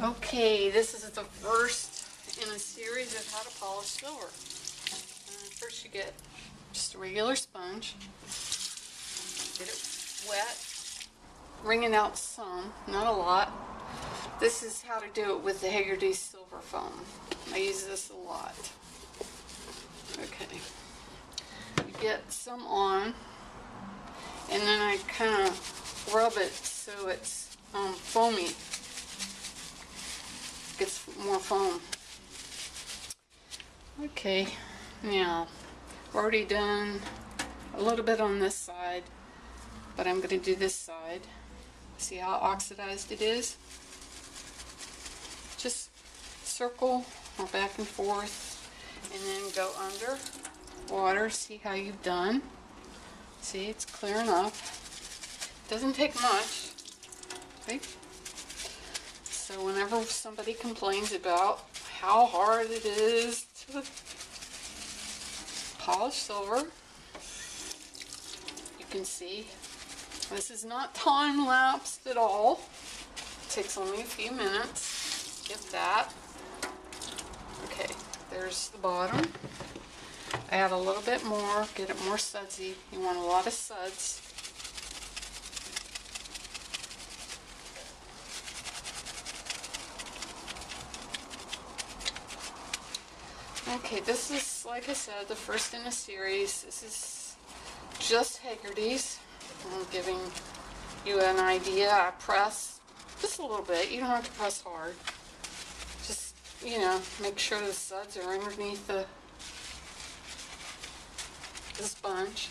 Okay, this is the first in a series of how to polish silver. First you get just a regular sponge, get it wet, wring it out some, not a lot. This is how to do it with the Hagerty silver foam. I use this a lot. Okay, you get some on, and then I kind of rub it so it's foamy. Gets more foam. Okay, now we're already done a little bit on this side, but I'm going to do this side. See how oxidized it is? Just circle or back and forth, and then go under water. See how you've done. See, it's clear enough. Doesn't take much. Okay. So whenever somebody complains about how hard it is to polish silver, you can see this is not time-lapsed at all. It takes only a few minutes, if that. Okay, there's the bottom. Add a little bit more, get it more sudsy. You want a lot of suds. Okay, this is, like I said, the first in a series. This is just Hagerty's. I'm giving you an idea. I press just a little bit. You don't have to press hard. Just, you know, make sure the suds are underneath the sponge.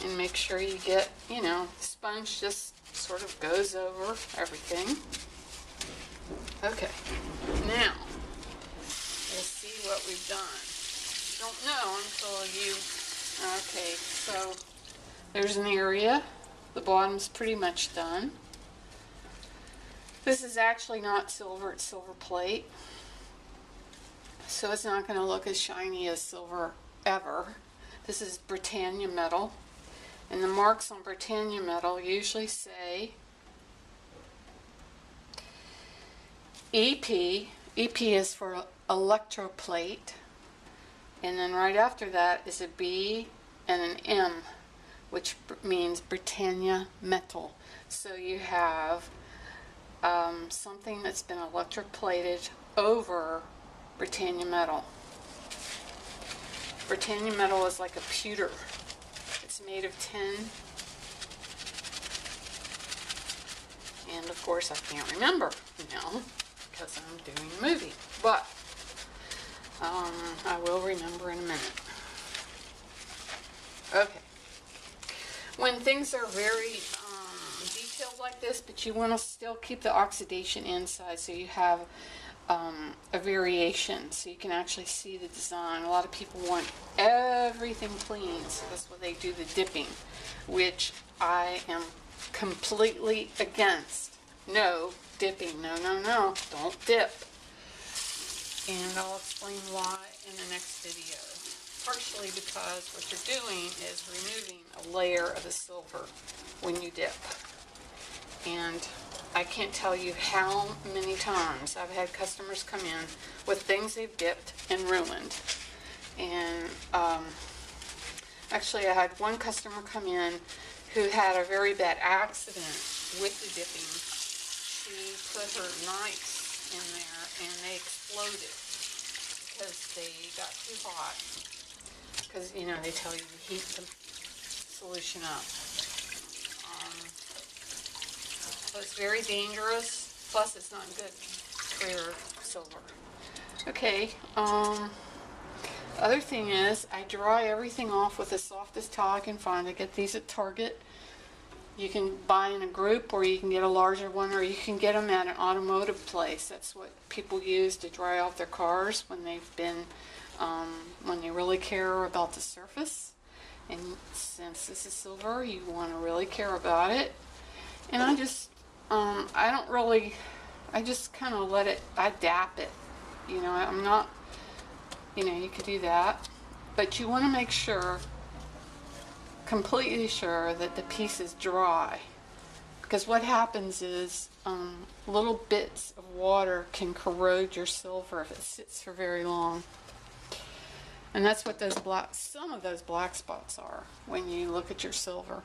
And make sure you get, you know, the sponge just sort of goes over everything. Okay, now we'll see what we've done. You don't know until you... Okay, so there's an area. The bottom's pretty much done. This is actually not silver, it's silver plate. So it's not going to look as shiny as silver ever. This is Britannia metal. And the marks on Britannia metal usually say EP. EP is for electroplate, and then right after that is a B and an M, which means Britannia metal. So you have something that's been electroplated over Britannia metal. Britannia metal is like a pewter. It's made of tin, and of course I can't remember now because I'm doing a movie, but I will remember in a minute. Okay. When things are very detailed like this, but you want to still keep the oxidation inside, so you have a variation, so you can actually see the design. A lot of people want everything clean, so that's why they do the dipping, which I am completely against. No dipping. No, no, no. Don't dip. And I'll explain why in the next video. Partially because what you're doing is removing a layer of the silver when you dip. And I can't tell you how many times I've had customers come in with things they've dipped and ruined. And actually I had one customer come in who had a very bad accident with the dipping. She put her knives in there and they exploded because they got too hot. Because, you know, they tell you to heat the solution up. So it's very dangerous, plus it's not good for your silver. Okay, other thing is I dry everything off with the softest towel I can find. I get these at Target. You can buy in a group, or you can get a larger one, or you can get them at an automotive place. That's what people use to dry off their cars when they've been, when they really care about the surface. And since this is silver, you want to really care about it. And I just, I don't really, I just kind of let it, I dap it. You know, I'm not, you know, you could do that. But you want to make sure, completely sure, that the piece is dry. Because what happens is little bits of water can corrode your silver if it sits for very long. And that's what some of those black spots are when you look at your silver.